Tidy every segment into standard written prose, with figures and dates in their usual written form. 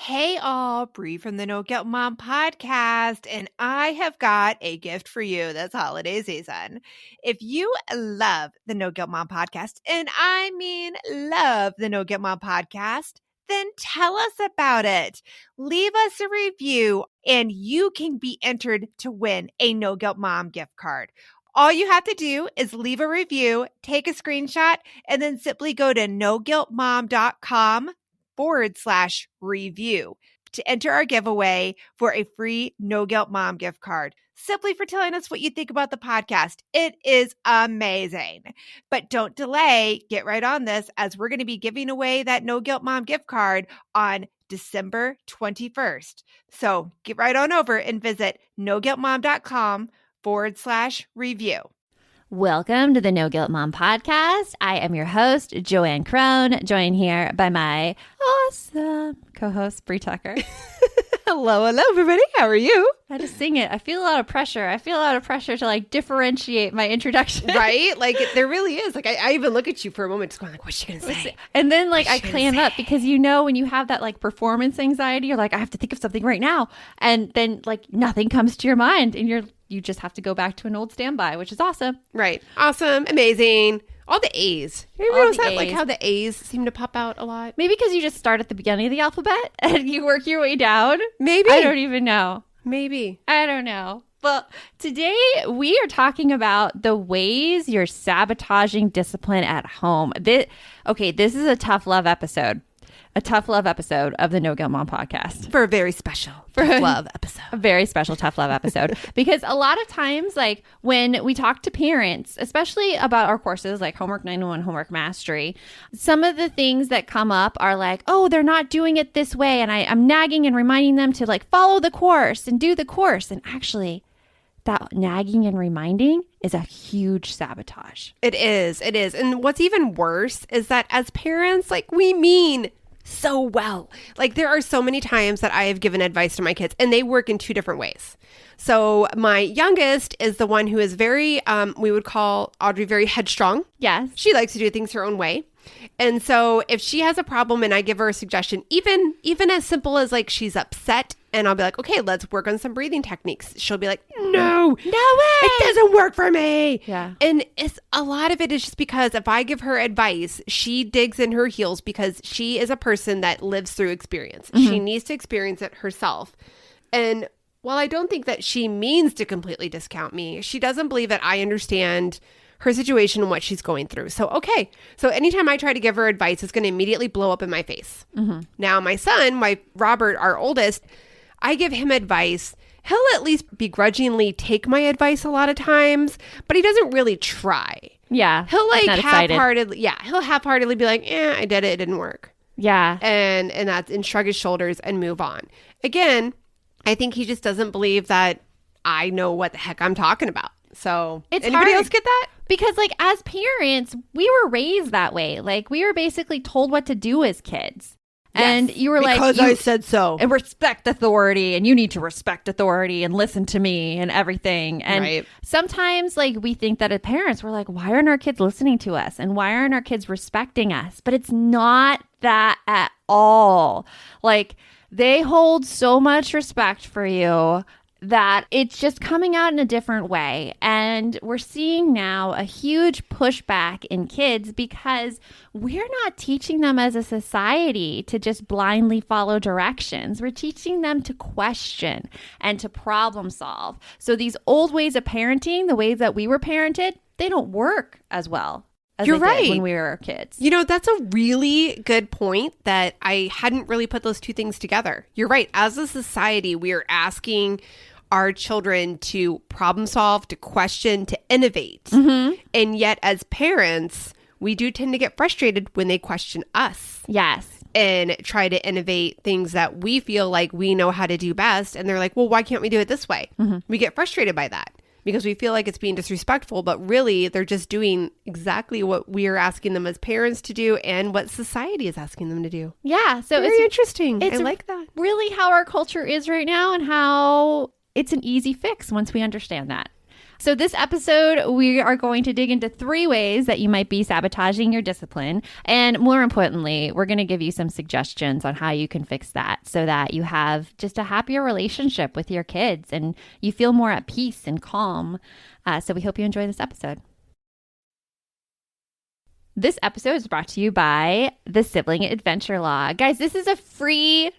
Hey all, Bree from the No Guilt Mom podcast, and I have got a gift for you this holiday season. If you love the No Guilt Mom podcast, and I mean love the No Guilt Mom podcast, then tell us about it. Leave us a review, and you can be entered to win a No Guilt Mom gift card. All you have to do is leave a review, take a screenshot, and then simply go to noguiltmom.com/review to enter our giveaway for a free No Guilt Mom gift card, simply for telling us what you think about the podcast. It is amazing. But don't delay. Get right on this, as we're going to be giving away that No Guilt Mom gift card on December 21st. So get right on over and visit noguiltmom.com/review. Welcome to the No Guilt Mom podcast. I am your host, Joanne Crone, joined here by my awesome co-host, Bree Tucker. Hello, everybody. How are you? I had to sing it. I feel a lot of pressure. To like differentiate my introduction. Right? Like there really is. Like I even look at you for a moment just going like, what's she going to say? And then like I clam up because you know when you have that like performance anxiety, you're like, I have to think of something right now. And then like nothing comes to your mind and you just have to go back to an old standby, which is awesome. Right. Awesome. Amazing. All the A's. You ever All notice the that? Like A's. how the A's seem to pop out a lot? Maybe because you just start at the beginning of the alphabet and you work your way down. Maybe. I don't even know. Maybe. I don't know. Well, today we are talking about the ways you're sabotaging discipline at home. This is a tough love episode. A tough love episode of the No Guilt Mom podcast. For a very special tough love episode. A very special tough love episode. Because a lot of times, like when we talk to parents, especially about our courses like Homework 911, Homework Mastery, some of the things that come up are like, oh, they're not doing it this way. And I'm nagging and reminding them to like follow the course and do the course. And actually, that nagging and reminding is a huge sabotage. It is. It is. And what's even worse is that as parents, like we mean so well. Like there are so many times that I have given advice to my kids and they work in two different ways. So my youngest is the one who is very, we would call Audrey very headstrong. Yes. She likes to do things her own way. And so if she has a problem and I give her a suggestion, even as simple as like she's upset and I'll be like, okay, let's work on some breathing techniques. She'll be like, no way. It doesn't work for me. Yeah. And a lot of it is just because if I give her advice, she digs in her heels because she is a person that lives through experience. Mm-hmm. She needs to experience it herself. And while I don't think that she means to completely discount me, she doesn't believe that I understand her situation and what she's going through. So, okay. So anytime I try to give her advice, it's going to immediately blow up in my face. Mm-hmm. Now, my son, Robert, our oldest, I give him advice. He'll at least begrudgingly take my advice a lot of times, but he doesn't really try. Yeah. He'll like half-heartedly, he'll half-heartedly be like, I did it. It didn't work. Yeah. And shrug his shoulders and move on. Again, I think he just doesn't believe that I know what the heck I'm talking about. So anybody else get that? Because like as parents, we were raised that way. Like we were basically told what to do as kids. Yes, and you were like, because I said so. And respect authority, and you need to respect authority and listen to me and everything. And sometimes like we think that as parents, we're like, why aren't our kids listening to us? And why aren't our kids respecting us? But it's not that at all. Like they hold so much respect for you that it's just coming out in a different way. And we're seeing now a huge pushback in kids because we're not teaching them as a society to just blindly follow directions. We're teaching them to question and to problem solve. So these old ways of parenting, the ways that we were parented, they don't work as well as You're they right. did when we were kids. You know, that's a really good point that I hadn't really put those two things together. You're right. As a society, we are asking our children to problem solve, to question, to innovate. Mm-hmm. And yet as parents, we do tend to get frustrated when they question us. Yes. And try to innovate things that we feel like we know how to do best. And they're like, well, why can't we do it this way? Mm-hmm. We get frustrated by that because we feel like it's being disrespectful, but really they're just doing exactly what we are asking them as parents to do and what society is asking them to do. Yeah. So Very interesting. It's I like that. Really how our culture is right now and how it's an easy fix once we understand that. So this episode, we are going to dig into 3 ways that you might be sabotaging your discipline. And more importantly, we're going to give you some suggestions on how you can fix that so that you have just a happier relationship with your kids and you feel more at peace and calm. So we hope you enjoy this episode. This episode is brought to you by the Sibling Adventure Log. Guys, this is a free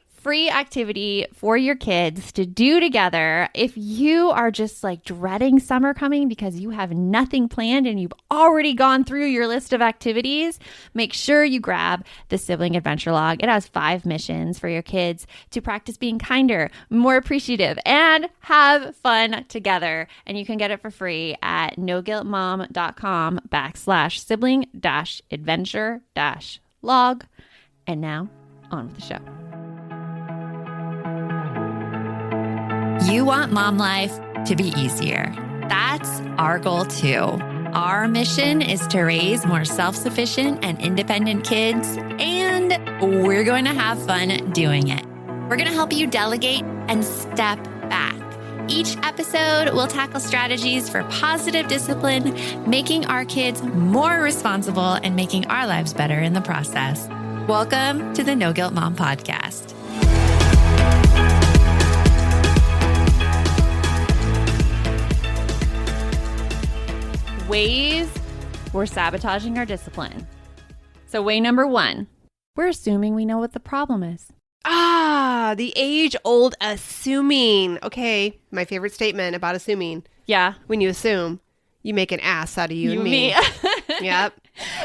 activity for your kids to do together. If you are just like dreading summer coming because you have nothing planned and you've already gone through your list of activities, make sure you grab the Sibling Adventure Log. It has 5 missions for your kids to practice being kinder, more appreciative, and have fun together. And you can get it for free at noguiltmom.com/sibling-adventure-log. And now on with the show. You want mom life to be easier. That's our goal too. Our mission is to raise more self-sufficient and independent kids, and we're going to have fun doing it. We're going to help you delegate and step back. Each episode will tackle strategies for positive discipline, making our kids more responsible and making our lives better in the process. Welcome to the No Guilt Mom Podcast. Ways we're sabotaging our discipline. So way number 1, we're assuming we know what the problem is. The age-old assuming. Okay, my favorite statement about assuming. Yeah. When you assume, you make an ass out of you and me. Yep.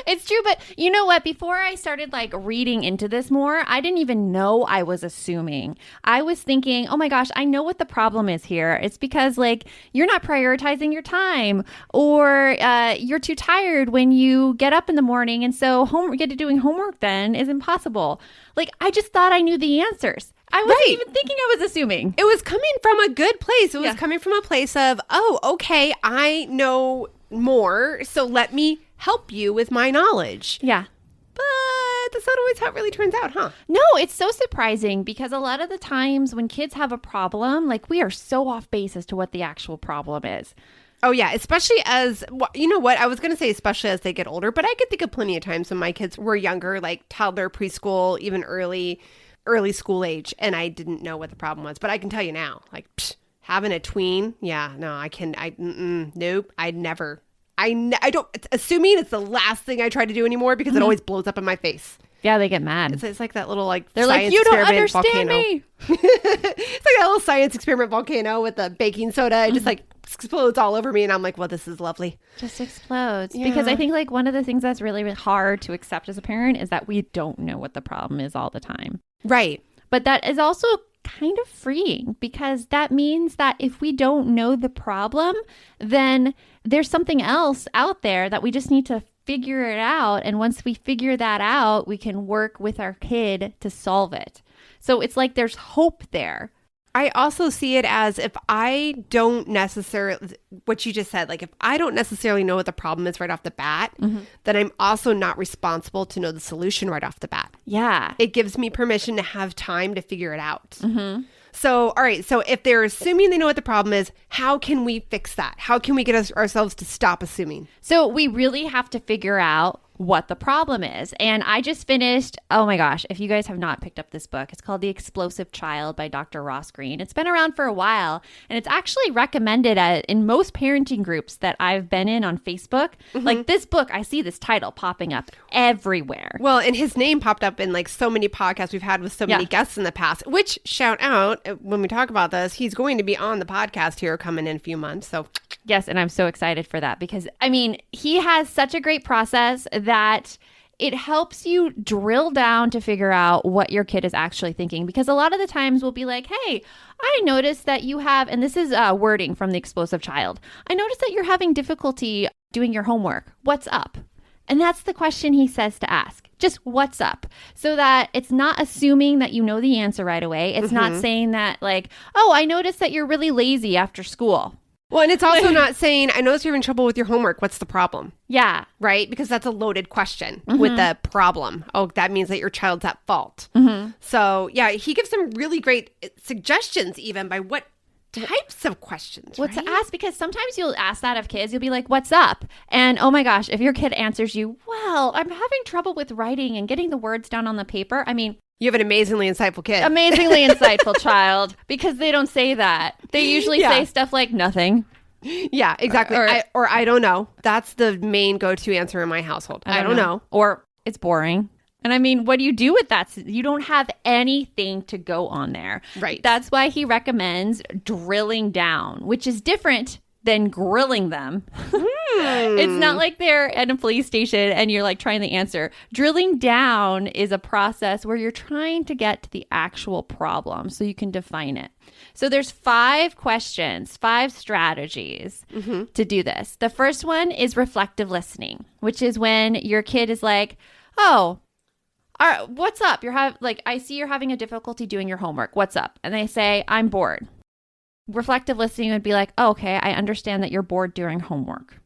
It's true, but you know what? Before I started like reading into this more, I didn't even know I was assuming. I was thinking, oh my gosh, I know what the problem is here. It's because like you're not prioritizing your time, or you're too tired when you get up in the morning, and so doing homework then is impossible. Like I just thought I knew the answers. I wasn't even thinking I was assuming. It was coming from a good place. It was coming from a place of, oh, okay, I know more, so let me help you with my knowledge. Yeah. But that's not always how it really turns out, huh? No, it's so surprising because a lot of the times when kids have a problem, like we are so off base as to what the actual problem is. Oh, yeah. Especially as, you know what? I was going to say especially as they get older, but I could think of plenty of times when my kids were younger, like toddler, preschool, even early school age, and I didn't know what the problem was. But I can tell you now, like having a tween, nope, I'd never. I don't, assuming it's the last thing I try to do anymore because it always blows up in my face. Yeah, they get mad. It's like that little like they're science like, you don't experiment understand volcano. me. It's like that little science experiment volcano with the baking soda. It just like explodes all over me, and I'm like, well, this is lovely. Just explodes. Yeah. Because I think like one of the things that's really, really hard to accept as a parent is that we don't know what the problem is all the time. Right. But that is also kind of freeing because that means that if we don't know the problem, then there's something else out there that we just need to figure it out. And once we figure that out, we can work with our kid to solve it. So it's like there's hope there. I also see it as if I don't necessarily, what you just said, like if I don't necessarily know what the problem is right off the bat, then I'm also not responsible to know the solution right off the bat. Yeah. It gives me permission to have time to figure it out. So, all right. So if they're assuming they know what the problem is, how can we fix that? How can we get ourselves to stop assuming? So we really have to figure out what the problem is. And I just finished, oh my gosh, if you guys have not picked up this book, it's called The Explosive Child by Dr. Ross Greene. It's been around for a while, and it's actually recommended in most parenting groups that I've been in on Facebook. Like this book, I see this title popping up everywhere. Well, and his name popped up in like so many podcasts we've had with so many guests in the past, which shout out when we talk about this, he's going to be on the podcast here coming in a few months. So yes, and I'm so excited for that because, I mean, he has such a great process that it helps you drill down to figure out what your kid is actually thinking. Because a lot of the times we'll be like, hey, I noticed that you have, and this is wording from The Explosive Child, I noticed that you're having difficulty doing your homework. What's up? And that's the question he says to ask. Just what's up? So that it's not assuming that you know the answer right away. It's not saying that like, oh, I noticed that you're really lazy after school. Well, and it's also not saying, I notice you're having trouble with your homework. What's the problem? Yeah. Right? Because that's a loaded question with the problem. Oh, that means that your child's at fault. So, yeah, he gives some really great suggestions even by what types of questions, What right? to ask, because sometimes you'll ask that of kids. You'll be like, what's up? And oh my gosh, if your kid answers you, well, I'm having trouble with writing and getting the words down on the paper. I mean, you have an amazingly insightful kid. Amazingly insightful child, because they don't say that. They usually say stuff like nothing. Yeah, exactly. Or I don't know. That's the main go-to answer in my household. I don't know. Or it's boring. And I mean, what do you do with that? You don't have anything to go on there. Right. That's why he recommends drilling down, which is different than grilling them. It's not like they're at a police station and you're like trying to answer. Drilling down is a process where you're trying to get to the actual problem so you can define it. So there's 5 questions, 5 strategies to do this. The first one is reflective listening, which is when your kid is like, oh, all right, what's up? I see you're having a difficulty doing your homework. What's up? And they say, I'm bored. Reflective listening would be like, oh, okay, I understand that you're bored during homework.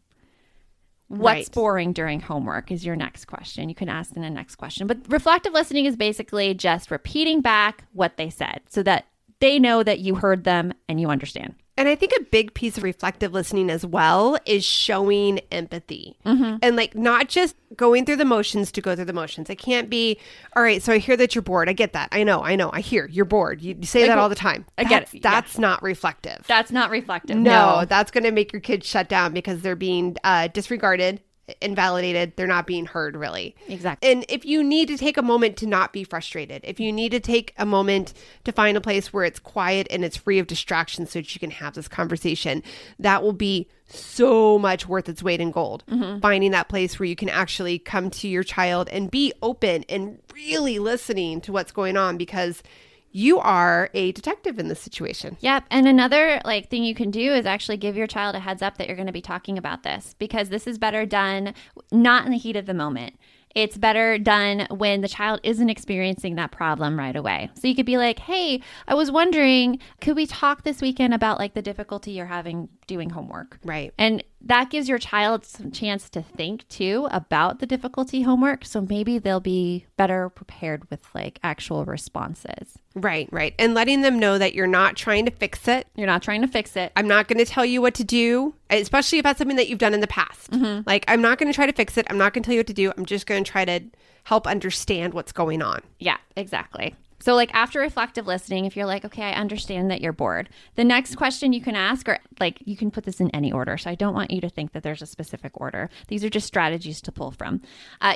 What's boring during homework is your next question. You can ask in the next question. But reflective listening is basically just repeating back what they said so that they know that you heard them and you understand. And I think a big piece of reflective listening as well is showing empathy and like not just going through the motions to go through the motions. It can't be, all right, so I hear that you're bored. I get that. I know. I hear you're bored. You say that all the time. I get it. That's not reflective. That's not reflective. No, that's going to make your kids shut down because they're being disregarded, invalidated. They're not being heard, really. Exactly. And if you need to take a moment to not be frustrated, if you need to take a moment to find a place where it's quiet and it's free of distractions so that you can have this conversation, that will be so much worth its weight in gold. Finding that place where you can actually come to your child and be open and really listening to what's going on, because you are a detective in this situation. Yep. And another thing you can do is actually give your child a heads up that you're going to be talking about this, because this is better done not in the heat of the moment. It's better done when the child isn't experiencing that problem right away. So you could be like, hey, I was wondering, could we talk this weekend about the difficulty you're having doing homework? Right. And that gives your child some chance to think too about the difficulty homework. So maybe they'll be better prepared with actual responses. Right. And letting them know that you're not trying to fix it. You're not trying to fix it. I'm not going to tell you what to do, especially if that's something that you've done in the past. I'm not going to try to fix it. I'm not going to tell you what to do. I'm just going to try to help understand what's going on. Yeah, exactly. So after reflective listening, if you're like, okay, I understand that you're bored, the next question you can ask, or you can put this in any order. So I don't want you to think that there's a specific order. These are just strategies to pull from.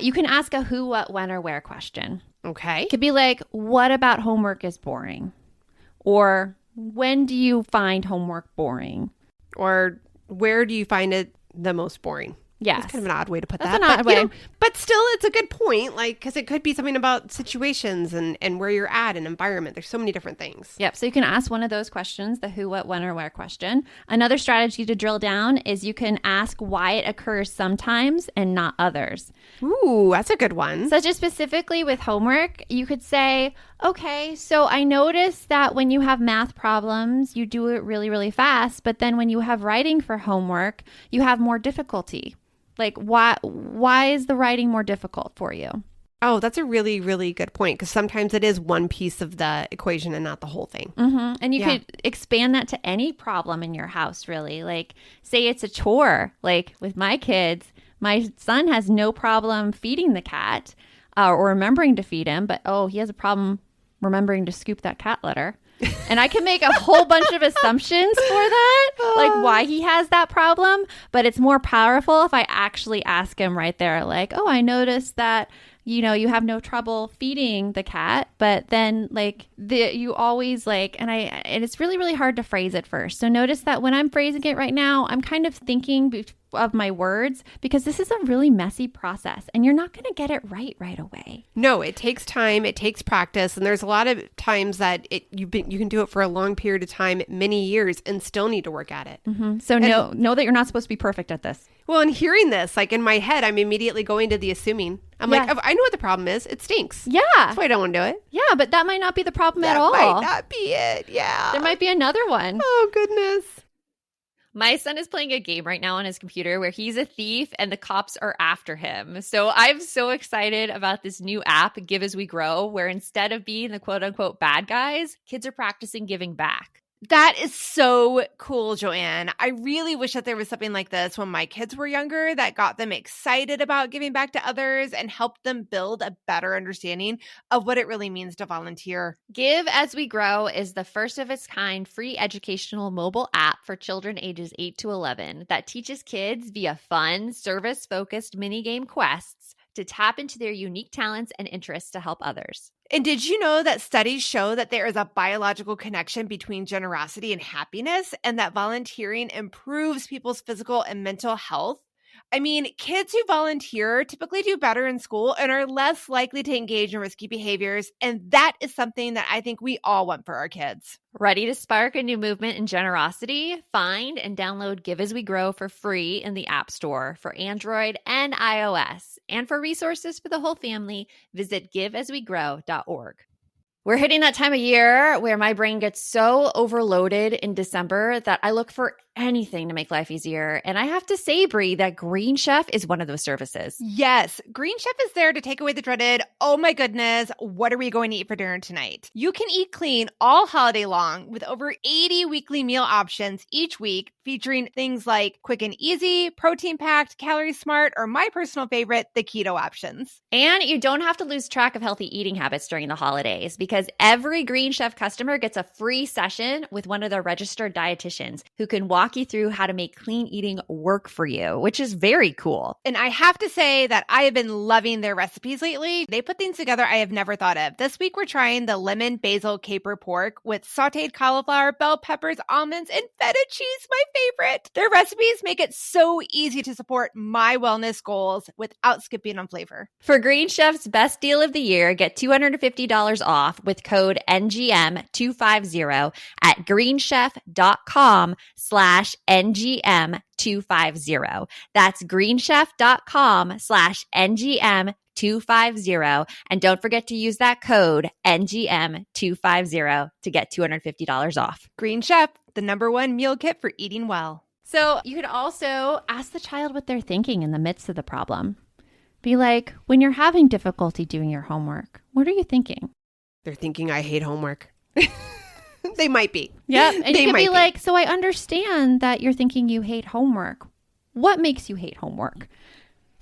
You can ask a who, what, when, or where question. Okay. It could be like, what about homework is boring? Or when do you find homework boring? Or where do you find it the most boring? Yes. That's kind of an odd way to put That's that. an odd way. But still, it's a good point, because it could be something about situations and where you're at and environment. There's so many different things. Yep. So you can ask one of those questions, the who, what, when, or where question. Another strategy to drill down is you can ask why it occurs sometimes and not others. Ooh, that's a good one. So just specifically with homework, you could say, okay, so I noticed that when you have math problems, you do it really, really fast. But then when you have writing for homework, you have more difficulty. Why is the writing more difficult for you? Oh, that's a really, really good point, because sometimes it is one piece of the equation and not the whole thing. And you could expand that to any problem in your house, really. Say it's a chore. With my kids, my son has no problem feeding the cat or remembering to feed him, but he has a problem remembering to scoop that cat litter. And I can make a whole bunch of assumptions for that, why he has that problem. But it's more powerful if I actually ask him right there, I noticed that, you have no trouble feeding the cat, but then you always and it's really, really hard to phrase it first. So notice that when I'm phrasing it right now, I'm kind of thinking of my words, because this is a really messy process and you're not going to get it right away. No, it takes time. It takes practice. And there's a lot of times that you can do it for a long period of time, many years, and still need to work at it. So know that you're not supposed to be perfect at this. Well, and hearing this, in my head, I'm immediately going to the assuming. I'm I know what the problem is. It stinks. Yeah. That's why I don't want to do it. Yeah, but that might not be the problem at all. That might not be it. Yeah. There might be another one. Oh, goodness. My son is playing a game right now on his computer where he's a thief and the cops are after him. So I'm so excited about this new app, Give As We Grow, where instead of being the quote unquote bad guys, kids are practicing giving back. That is so cool, Joanne. I really wish that there was something like this when my kids were younger that got them excited about giving back to others and helped them build a better understanding of what it really means to volunteer. Give As We Grow is the first of its kind free educational mobile app for children ages 8 to 11 that teaches kids via fun, service-focused mini-game quests to tap into their unique talents and interests to help others. And did you know that studies show that there is a biological connection between generosity and happiness, and that volunteering improves people's physical and mental health? I mean, kids who volunteer typically do better in school and are less likely to engage in risky behaviors. And that is something that I think we all want for our kids. Ready to spark a new movement in generosity? Find and download Give As We Grow for free in the App Store for Android and iOS. And for resources for the whole family, visit giveaswegrow.org. We're hitting that time of year where my brain gets so overloaded in December that I look for anything to make life easier. And I have to say, Brie, that Green Chef is one of those services. Yes, Green Chef is there to take away the dreaded, oh my goodness, what are we going to eat for dinner tonight? You can eat clean all holiday long with over 80 weekly meal options each week, featuring things like quick and easy, protein-packed, calorie-smart, or my personal favorite, the keto options. And you don't have to lose track of healthy eating habits during the holidays because every Green Chef customer gets a free session with one of their registered dietitians who can walk you through how to make clean eating work for you, which is very cool. And I have to say that I have been loving their recipes lately. They put things together I have never thought of. This week, we're trying the lemon basil caper pork with sauteed cauliflower, bell peppers, almonds, and feta cheese, my favorite. Their recipes make it so easy to support my wellness goals without skipping on flavor. For Green Chef's best deal of the year, get $250 off with code NGM250 at greenchef.com/NGM250. That's greenchef.com/NGM250. And don't forget to use that code NGM250 to get $250 off. Green Chef, the #1 meal kit for eating well. So you could also ask the child what they're thinking in the midst of the problem. Be like, when you're having difficulty doing your homework, what are you thinking? They're thinking I hate homework. They might be. Yep. And you could be like, so I understand that you're thinking you hate homework. What makes you hate homework?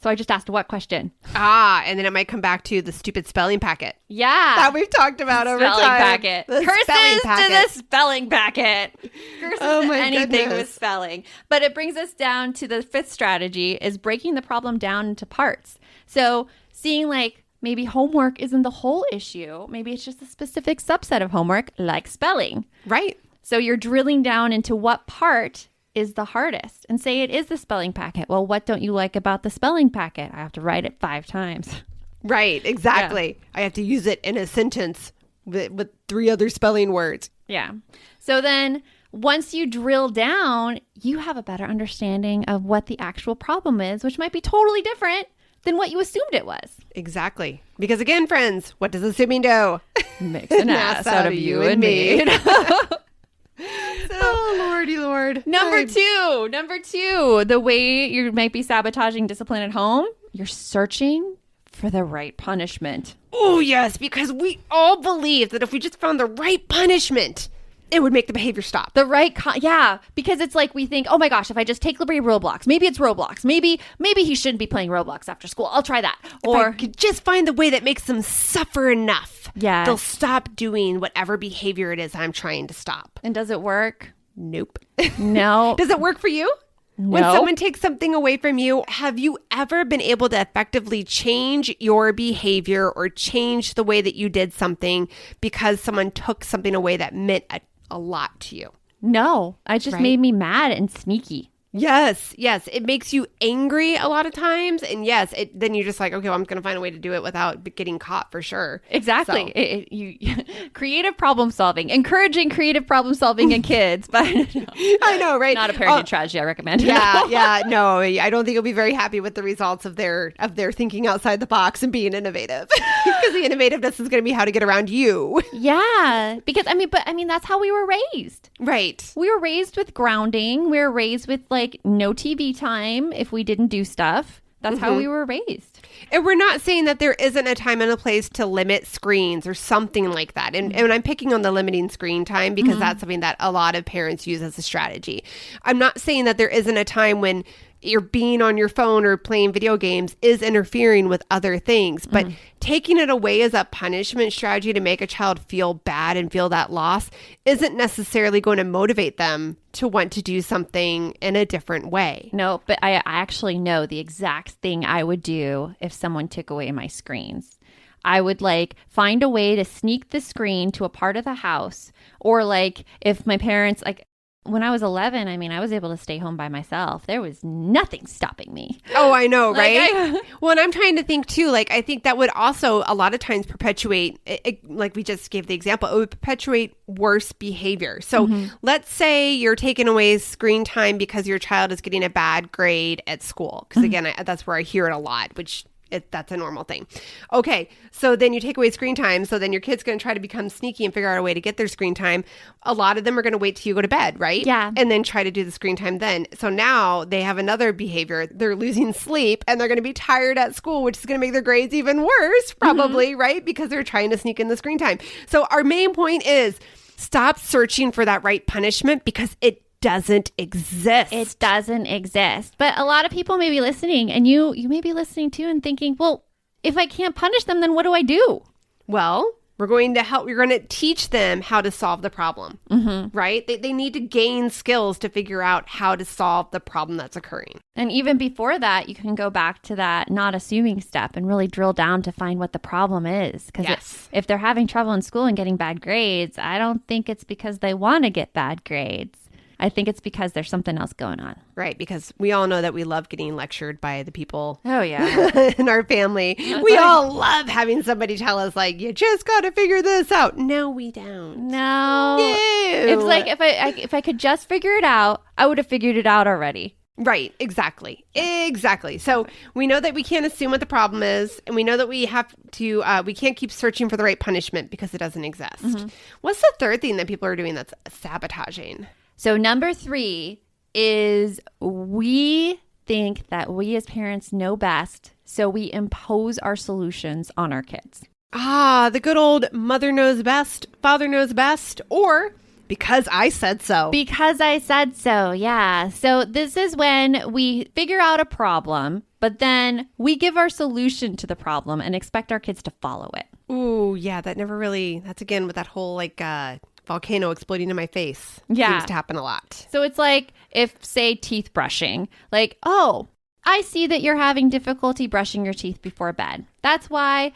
So I just asked what question? And then it might come back to the stupid spelling packet. Yeah. That we've talked about over time. Spelling packet. The Curses spelling packet. to the spelling packet. Curses Oh to my anything goodness. with spelling. But it brings us down to the fifth strategy is breaking the problem down into parts. So seeing like maybe homework isn't the whole issue. Maybe it's just a specific subset of homework like spelling. Right. So you're drilling down into what part is the hardest and say it is the spelling packet. Well, what don't you like about the spelling packet? I have to write it 5 times. Right. Exactly. Yeah. I have to use it in a sentence with 3 other spelling words. Yeah. So then once you drill down, you have a better understanding of what the actual problem is, which might be totally different than what you assumed it was. Exactly. Because again, friends, what does assuming do? Makes an ass out of you and me. Oh, Lordy Lord. Number two, the way you might be sabotaging discipline at home, you're searching for the right punishment. Oh, yes, because we all believe that if we just found the right punishment, it would make the behavior stop. The right, yeah, because it's like we think, oh my gosh, if I just take Liberty Roblox, maybe it's Roblox. Maybe he shouldn't be playing Roblox after school. I'll try that. Or if I could just find the way that makes them suffer enough. Yeah. They'll stop doing whatever behavior it is I'm trying to stop. And does it work? Nope. No. Does it work for you? No. When someone takes something away from you, have you ever been able to effectively change your behavior or change the way that you did something because someone took something away that meant a lot to you? No, it just made me mad and sneaky. Yes. It makes you angry a lot of times. And yes, then you're just like, okay, well, I'm going to find a way to do it without getting caught for sure. Exactly. So. Creative problem solving, encouraging creative problem solving in kids. But no, I know, right? Not a parenting strategy I recommend. Yeah. No, I don't think you'll be very happy with the results of their thinking outside the box and being innovative. Because the innovativeness is going to be how to get around you. Yeah. Because that's how we were raised. Right. We were raised with grounding. We were raised with like no TV time if we didn't do stuff. That's how we were raised. And we're not saying that there isn't a time and a place to limit screens or something like that. And I'm picking on the limiting screen time because that's something that a lot of parents use as a strategy. I'm not saying that there isn't a time when you're being on your phone or playing video games is interfering with other things, but taking it away as a punishment strategy to make a child feel bad and feel that loss isn't necessarily going to motivate them to want to do something in a different way. No, but I actually know the exact thing I would do if someone took away my screens. I would find a way to sneak the screen to a part of the house, or if my parents when I was 11, I was able to stay home by myself. There was nothing stopping me. Oh, I know, right? Well, and I'm trying to think too, I think that would also a lot of times perpetuate, like we just gave the example, it would perpetuate worse behavior. So let's say you're taking away screen time because your child is getting a bad grade at school. Because again, that's where I hear it a lot, which that's a normal thing. Okay, so then you take away screen time. So then your kid's going to try to become sneaky and figure out a way to get their screen time. A lot of them are going to wait till you go to bed, right? Yeah. And then try to do the screen time then. So now they have another behavior. They're losing sleep and they're going to be tired at school, which is going to make their grades even worse, probably, right? Because they're trying to sneak in the screen time. So our main point is stop searching for that right punishment because it doesn't exist. It doesn't exist. But a lot of people may be listening, and you may be listening too and thinking, well, if I can't punish them, then what do I do? Well, we're going to teach them how to solve the problem, right? They need to gain skills to figure out how to solve the problem that's occurring. And even before that, you can go back to that not assuming step and really drill down to find what the problem is. Because if they're having trouble in school and getting bad grades, I don't think it's because they want to get bad grades. I think it's because there's something else going on. Right, because we all know that we love getting lectured by the people in our family. We all love having somebody tell us, you just got to figure this out. No, we don't. No. It's if I could just figure it out, I would have figured it out already. Right, exactly. So we know that we can't assume what the problem is, and we know that we have to, we can't keep searching for the right punishment because it doesn't exist. What's the third thing that people are doing that's sabotaging? So number 3 is we think that we as parents know best, so we impose our solutions on our kids. The good old mother knows best, father knows best, or because I said so. Because I said so, yeah. So this is when we figure out a problem, but then we give our solution to the problem and expect our kids to follow it. Ooh, yeah, that's again with that whole volcano exploding in my face. Yeah. Seems to happen a lot. So it's if, say, teeth brushing, oh, I see that you're having difficulty brushing your teeth before bed. That's why,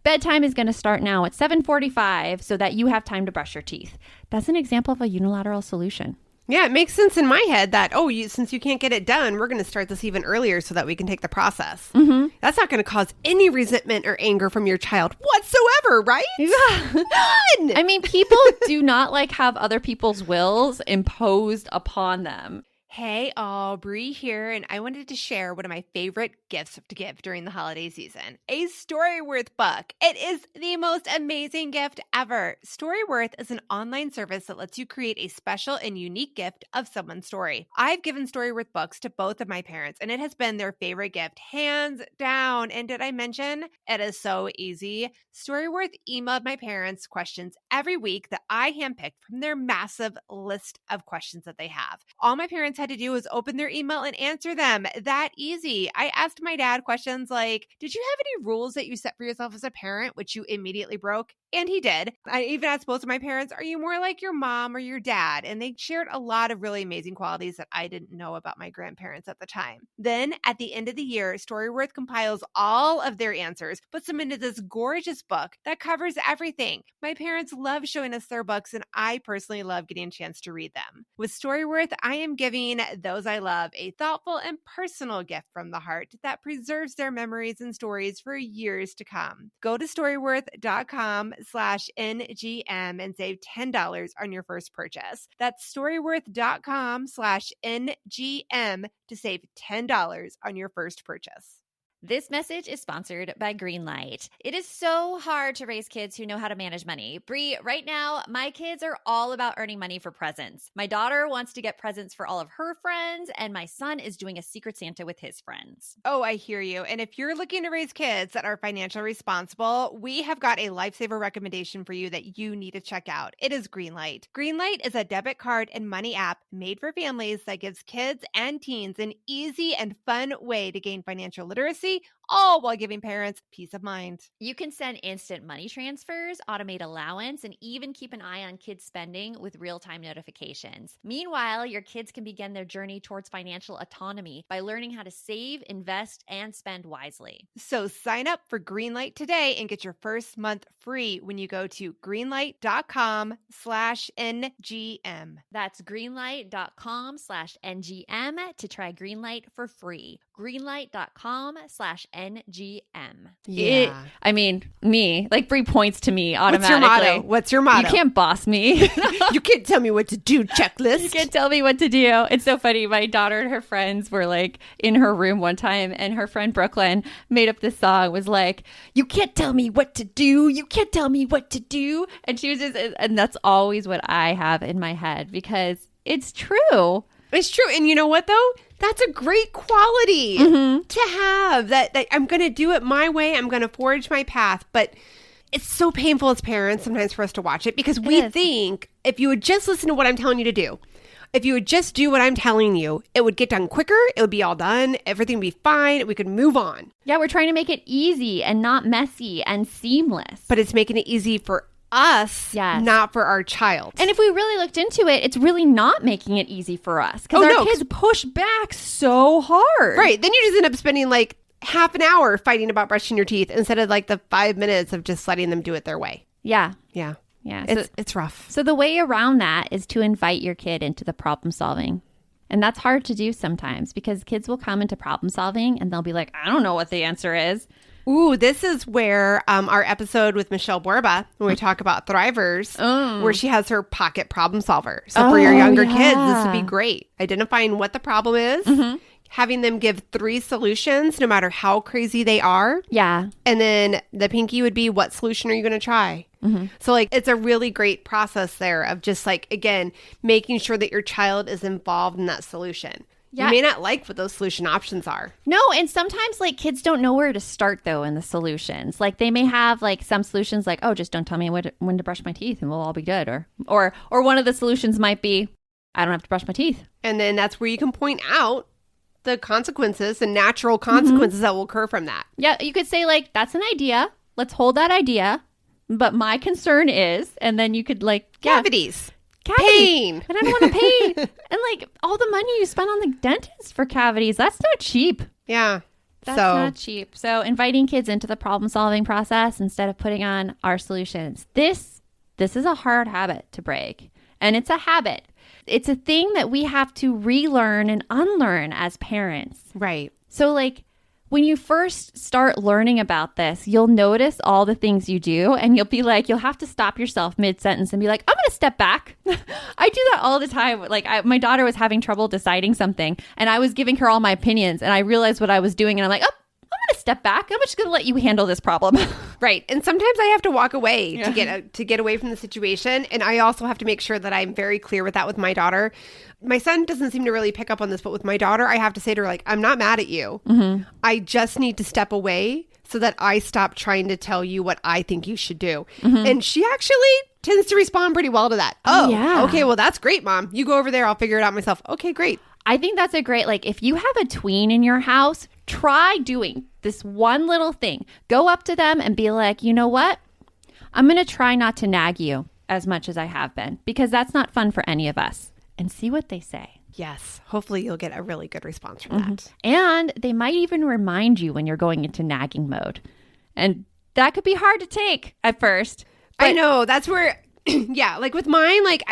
bedtime is going to start now at 7:45 so that you have time to brush your teeth. That's an example of a unilateral solution. Yeah, it makes sense in my head that, since you can't get it done, we're going to start this even earlier so that we can take the process. That's not going to cause any resentment or anger from your child whatsoever, right? None! People do not have other people's wills imposed upon them. Hey, Aubrey here, and I wanted to share one of my favorite gifts to give during the holiday season, a Storyworth book. It is the most amazing gift ever. Storyworth is an online service that lets you create a special and unique gift of someone's story. I've given Storyworth books to both of my parents, and it has been their favorite gift, hands down. And did I mention it is so easy? Storyworth emailed my parents questions every week that I handpicked from their massive list of questions that they have. All my parents had to do was open their email and answer them. That easy. I asked my dad questions like, did you have any rules that you set for yourself as a parent, which you immediately broke? And he did. I even asked both of my parents, are you more like your mom or your dad? And they shared a lot of really amazing qualities that I didn't know about my grandparents at the time. Then at the end of the year, Storyworth compiles all of their answers, puts them into this gorgeous book that covers everything. My parents love showing us their books, and I personally love getting a chance to read them. With Storyworth, I am giving those I love a thoughtful and personal gift from the heart that preserves their memories and stories for years to come. Go to storyworth.com/NGM and save $10 on your first purchase. That's storyworth.com/NGM to save $10 on your first purchase. This message is sponsored by Greenlight. It is so hard to raise kids who know how to manage money. Bree, right now, my kids are all about earning money for presents. My daughter wants to get presents for all of her friends, and my son is doing a Secret Santa with his friends. Oh, I hear you. And if you're looking to raise kids that are financially responsible, we have got a lifesaver recommendation for you that you need to check out. It is Greenlight. Greenlight is a debit card and money app made for families that gives kids and teens an easy and fun way to gain financial literacy, all while giving parents peace of mind. You can send instant money transfers, automate allowance, and even keep an eye on kids' spending with real-time notifications. Meanwhile, your kids can begin their journey towards financial autonomy by learning how to save, invest, and spend wisely. So sign up for Greenlight today and get your first month free when you go to greenlight.com/NGM. That's greenlight.com/NGM to try Greenlight for free. Greenlight.com/NGM. Yeah. Me, like Bree points to me automatically. What's your motto? You can't boss me. You can't tell me what to do, checklist. You can't tell me what to do. It's so funny. My daughter and her friends were like in her room one time, and her friend Brooklyn made up this song, was like, "You can't tell me what to do. You can't tell me what to do." And she was just, and that's always what I have in my head because it's true. It's true. And you know what, though? That's a great quality to have. That I'm going to do it my way. I'm going to forge my path. But it's so painful as parents sometimes for us to watch it because we think if you would just listen to what I'm telling you to do, if you would just do what I'm telling you, it would get done quicker. It would be all done. Everything would be fine. We could move on. Yeah, we're trying to make it easy and not messy and seamless. But it's making it easy for us, not for our child. And if we really looked into it, it's really not making it easy for us because our kids push back so hard. Right. Then you just end up spending like half an hour fighting about brushing your teeth instead of like the 5 minutes of just letting them do it their way. Yeah. Yeah. Yeah. It's rough. So the way around that is to invite your kid into the problem solving. And that's hard to do sometimes because kids will come into problem solving and they'll be like, I don't know what the answer is. Ooh, this is where our episode with Michelle Borba, when we talk about thrivers, where she has her pocket problem solver. So for your younger kids, this would be great. Identifying what the problem is, having them give 3 solutions, no matter how crazy they are. Yeah. And then the pinky would be, what solution are you going to try? So like, it's a really great process there of just like, again, making sure that your child is involved in that solution. Yeah. You may not like what those solution options are. No, and sometimes like kids don't know where to start though in the solutions. Like they may have like some solutions like, oh, just don't tell me when to brush my teeth and we'll all be good. Or one of the solutions might be, I don't have to brush my teeth. And then that's where you can point out the consequences, the natural consequences that will occur from that. Yeah, you could say like, that's an idea. Let's hold that idea. But my concern is, and then you could like cavities. Pain. And I don't want to pay. And like all the money you spend on the dentist for cavities, that's not cheap. Yeah. That's not cheap. So inviting kids into the problem solving process instead of putting on our solutions. This is a hard habit to break. And it's a habit. It's a thing that we have to relearn and unlearn as parents. Right. So like when you first start learning about this, you'll notice all the things you do and you'll be like, you'll have to stop yourself mid-sentence and be like, I'm going to step back. I do that all the time. Like my daughter was having trouble deciding something and I was giving her all my opinions and I realized what I was doing and I'm like, oh, I'm going to step back. I'm just going to let you handle this problem. Right. And sometimes I have to walk away to get away from the situation. And I also have to make sure that I'm very clear with that with my daughter. My son doesn't seem to really pick up on this, but with my daughter, I have to say to her, like, I'm not mad at you. I just need to step away so that I stop trying to tell you what I think you should do. And she actually tends to respond pretty well to that. Oh, yeah. Okay, well, that's great, Mom. You go over there. I'll figure it out myself. Okay, great. I think that's a great, like, if you have a tween in your house, try doing this one little thing. Go up to them and be like, you know what? I'm going to try not to nag you as much as I have been because that's not fun for any of us. And see what they say. Yes. Hopefully you'll get a really good response from that. And they might even remind you when you're going into nagging mode. And that could be hard to take at first. I know. That's where, yeah, like with mine, like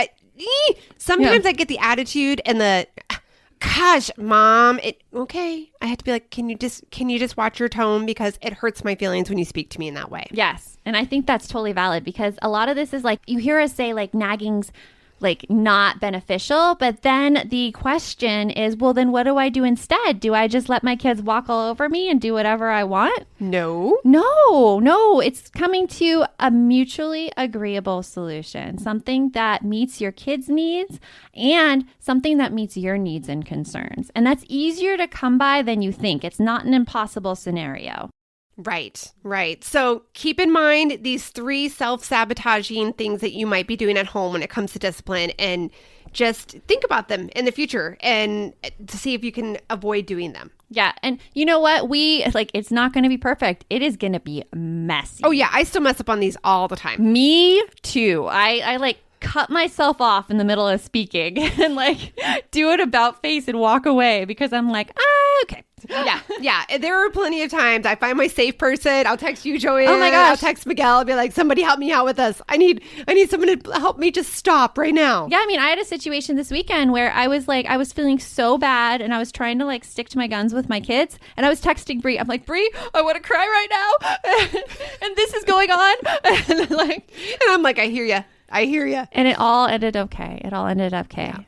sometimes I get the attitude and the, gosh, Mom, okay. I have to be like, can you just watch your tone because it hurts my feelings when you speak to me in that way. Yes. And I think that's totally valid because a lot of this is like, you hear us say like nagging's like not beneficial. But then the question is, well, then what do I do instead? Do I just let my kids walk all over me and do whatever I want? No. It's coming to a mutually agreeable solution, something that meets your kids' needs and something that meets your needs and concerns. And that's easier to come by than you think. It's not an impossible scenario. Right. So keep in mind these 3 self-sabotaging things that you might be doing at home when it comes to discipline, and just think about them in the future and to see if you can avoid doing them. Yeah. And you know what? It's not going to be perfect. It is going to be messy. Oh yeah. I still mess up on these all the time. Me too. I like cut myself off in the middle of speaking and like do an about face and walk away because I'm like, okay. Yeah. There are plenty of times I find my safe person. I'll text you, Joanne. Oh my gosh. I'll text Miguel. I'll be like, somebody help me out with this. I need someone to help me just stop right now. Yeah, I mean, I had a situation this weekend where I was feeling so bad and I was trying to like stick to my guns with my kids, and I was texting Bree. I'm like, Bree, I want to cry right now. And this is going on. and I'm like, I hear you. And it all ended okay. Yeah.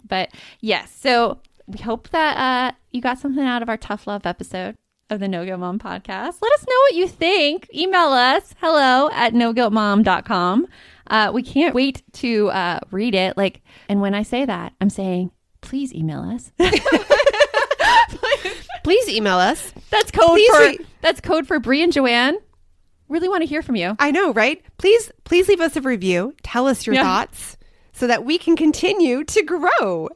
But yes, so we hope that you got something out of our tough love episode of the No Guilt Mom podcast. Let us know what you think. Email us, hello@noguiltmom.com. We can't wait to read it. And when I say that, I'm saying, please email us. Please email us. That's code for Bree and Joanne. Really want to hear from you. I know, right? Please leave us a review. Tell us your thoughts so that we can continue to grow.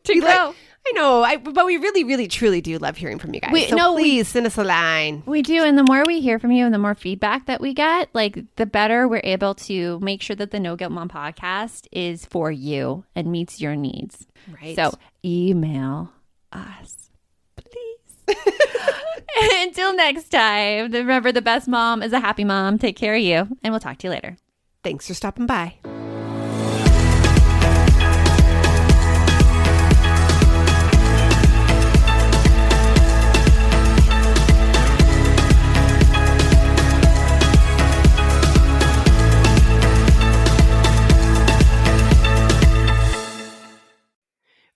I know, but we really, really, truly do love hearing from you guys. Please send us a line. We do. And the more we hear from you and the more feedback that we get, the better we're able to make sure that the No Guilt Mom podcast is for you and meets your needs. Right. So email us, please. Until next time, remember, the best mom is a happy mom. Take care of you, and we'll talk to you later. Thanks for stopping by.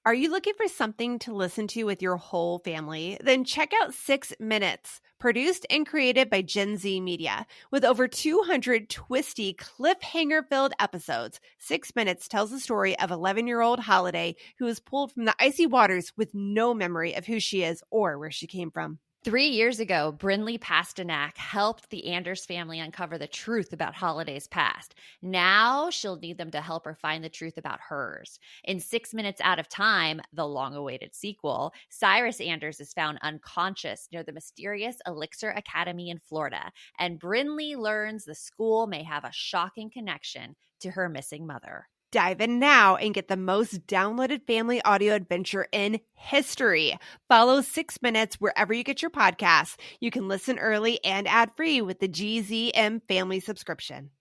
Are you looking for something to listen to with your whole family? Then check out 6 Minutes, produced and created by Gen Z Media. With over 200 twisty, cliffhanger-filled episodes, 6 Minutes tells the story of 11-year-old Holiday, who was pulled from the icy waters with no memory of who she is or where she came from. 3 years ago, Brinley Pasternak helped the Anders family uncover the truth about Holiday's past. Now she'll need them to help her find the truth about hers. In 6 Minutes Out of Time, the long-awaited sequel, Cyrus Anders is found unconscious near the mysterious Elixir Academy in Florida, and Brinley learns the school may have a shocking connection to her missing mother. Dive in now and get the most downloaded family audio adventure in history. Follow 6 Minutes wherever you get your podcasts. You can listen early and ad-free with the GZM family subscription.